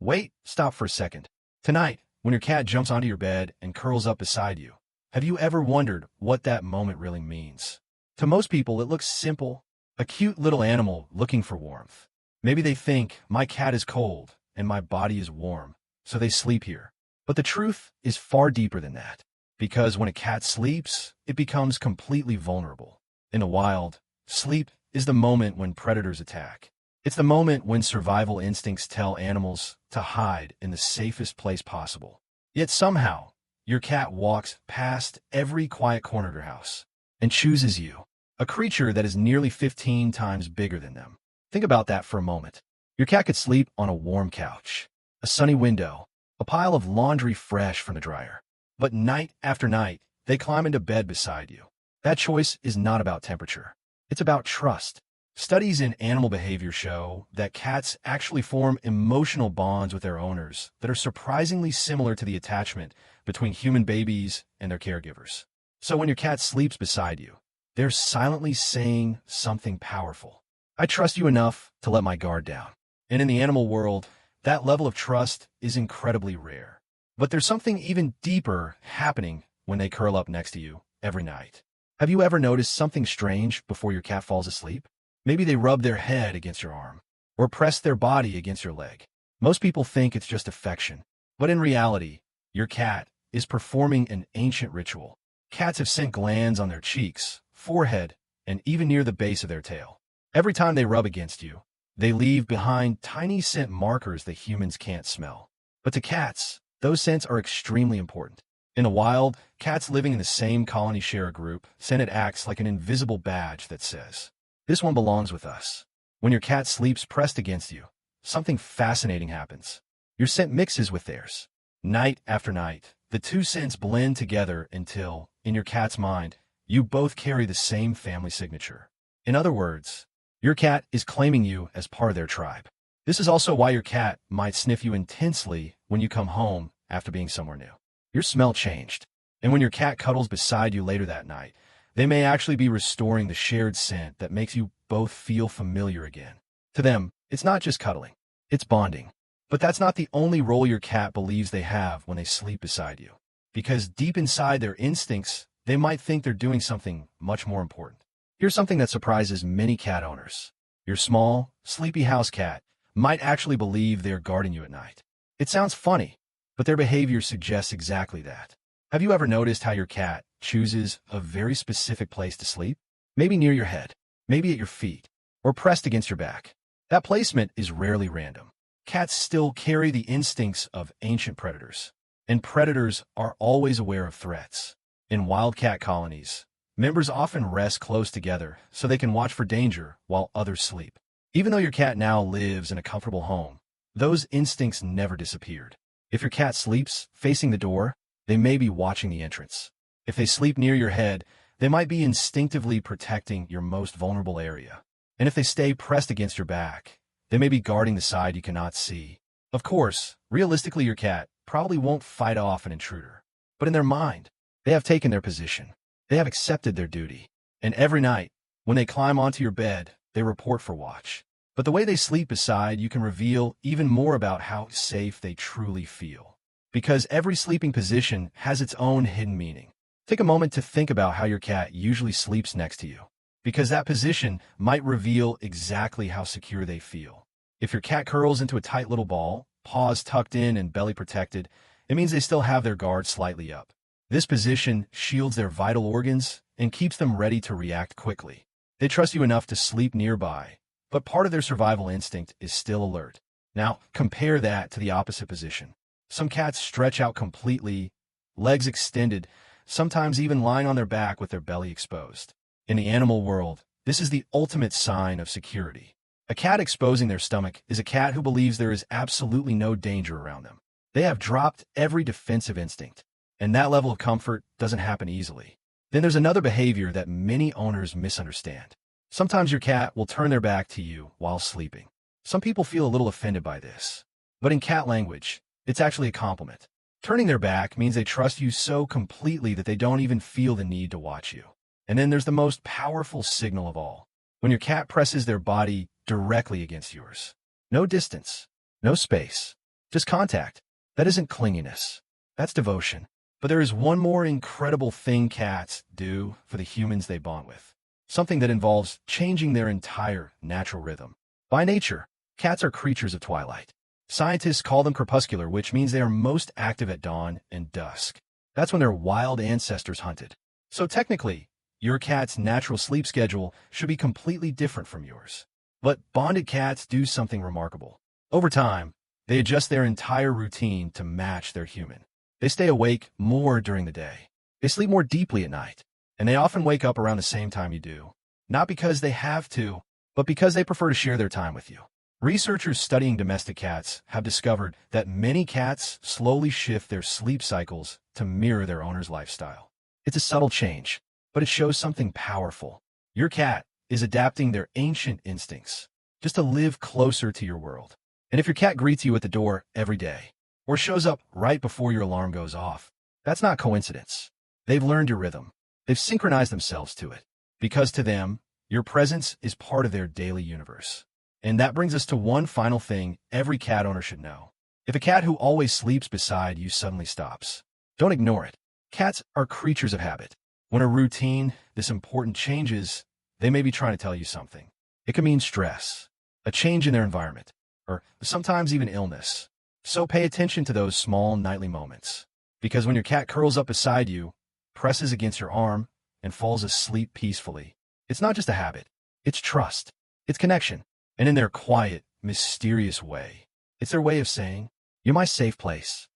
Wait, stop for a second. Tonight, when your cat jumps onto your bed and curls up beside you, have you ever wondered what that moment really means? To most people, it looks simple, a cute little animal looking for warmth. Maybe they think, my cat is cold and my body is warm, so they sleep here. But the truth is far deeper than that. Because when a cat sleeps, it becomes completely vulnerable. In the wild, sleep is the moment when predators attack. It's the moment when survival instincts tell animals to hide in the safest place possible. Yet somehow, your cat walks past every quiet corner of your house and chooses you, a creature that is nearly 15 times bigger than them. Think about that for a moment. Your cat could sleep on a warm couch, a sunny window, a pile of laundry fresh from the dryer. But night after night, they climb into bed beside you. That choice is not about temperature. It's about trust. Studies in animal behavior show that cats actually form emotional bonds with their owners that are surprisingly similar to the attachment between human babies and their caregivers. So when your cat sleeps beside you, they're silently saying something powerful. I trust you enough to let my guard down. And in the animal world, that level of trust is incredibly rare. But there's something even deeper happening when they curl up next to you every night. Have you ever noticed something strange before your cat falls asleep? Maybe they rub their head against your arm or press their body against your leg. Most people think it's just affection, but in reality, your cat is performing an ancient ritual. Cats have scent glands on their cheeks, forehead, and even near the base of their tail. Every time they rub against you, they leave behind tiny scent markers that humans can't smell. But to cats, those scents are extremely important. In the wild, cats living in the same colony share a group. Scent acts like an invisible badge that says, "This one belongs with us." When your cat sleeps pressed against you, something fascinating happens. Your scent mixes with theirs. Night after night, the two scents blend together until, in your cat's mind, you both carry the same family signature. In other words, your cat is claiming you as part of their tribe. This is also why your cat might sniff you intensely when you come home after being somewhere new. Your smell changed. And when your cat cuddles beside you later that night, they may actually be restoring the shared scent that makes you both feel familiar again. To them, it's not just cuddling, it's bonding. But that's not the only role your cat believes they have when they sleep beside you. Because deep inside their instincts, they might think they're doing something much more important. Here's something that surprises many cat owners. Your small, sleepy house cat might actually believe they're guarding you at night. It sounds funny, but their behavior suggests exactly that. Have you ever noticed how your cat chooses a very specific place to sleep? Maybe near your head, maybe at your feet, or pressed against your back. That placement is rarely random. Cats still carry the instincts of ancient predators, and predators are always aware of threats. In wildcat colonies, members often rest close together so they can watch for danger while others sleep. Even though your cat now lives in a comfortable home, those instincts never disappeared. If your cat sleeps facing the door, they may be watching the entrance. If they sleep near your head, they might be instinctively protecting your most vulnerable area. And if they stay pressed against your back, they may be guarding the side you cannot see. Of course, realistically, your cat probably won't fight off an intruder. But in their mind, they have taken their position. They have accepted their duty. And every night, when they climb onto your bed, they report for watch. But the way they sleep beside you can reveal even more about how safe they truly feel. Because every sleeping position has its own hidden meaning. Take a moment to think about how your cat usually sleeps next to you, because that position might reveal exactly how secure they feel. If your cat curls into a tight little ball, paws tucked in and belly protected, it means they still have their guard slightly up. This position shields their vital organs and keeps them ready to react quickly. They trust you enough to sleep nearby, but part of their survival instinct is still alert. Now, compare that to the opposite position. Some cats stretch out completely, legs extended, sometimes even lying on their back with their belly exposed. In the animal world, this is the ultimate sign of security. A cat exposing their stomach is a cat who believes there is absolutely no danger around them. They have dropped every defensive instinct, and that level of comfort doesn't happen easily. Then there's another behavior that many owners misunderstand. Sometimes your cat will turn their back to you while sleeping. Some people feel a little offended by this, but in cat language, it's actually a compliment. Turning their back means they trust you so completely that they don't even feel the need to watch you. And then there's the most powerful signal of all. When your cat presses their body directly against yours. No distance, no space, just contact. That isn't clinginess. That's devotion. But there is one more incredible thing cats do for the humans they bond with. Something that involves changing their entire natural rhythm. By nature, cats are creatures of twilight. Scientists call them crepuscular, which means they are most active at dawn and dusk. That's when their wild ancestors hunted. So technically, your cat's natural sleep schedule should be completely different from yours. But bonded cats do something remarkable. Over time, they adjust their entire routine to match their human. They stay awake more during the day. They sleep more deeply at night. And they often wake up around the same time you do. Not because they have to, but because they prefer to share their time with you. Researchers studying domestic cats have discovered that many cats slowly shift their sleep cycles to mirror their owner's lifestyle. It's a subtle change, but it shows something powerful. Your cat is adapting their ancient instincts just to live closer to your world. And if your cat greets you at the door every day, or shows up right before your alarm goes off, that's not coincidence. They've learned your rhythm. They've synchronized themselves to it. Because to them, your presence is part of their daily universe. And that brings us to one final thing every cat owner should know. If a cat who always sleeps beside you suddenly stops, don't ignore it. Cats are creatures of habit. When a routine, this important changes, they may be trying to tell you something. It can mean stress, a change in their environment, or sometimes even illness. So pay attention to those small nightly moments. Because when your cat curls up beside you, presses against your arm, and falls asleep peacefully, it's not just a habit. It's trust. It's connection. And in their quiet, mysterious way, it's their way of saying, "You're my safe place.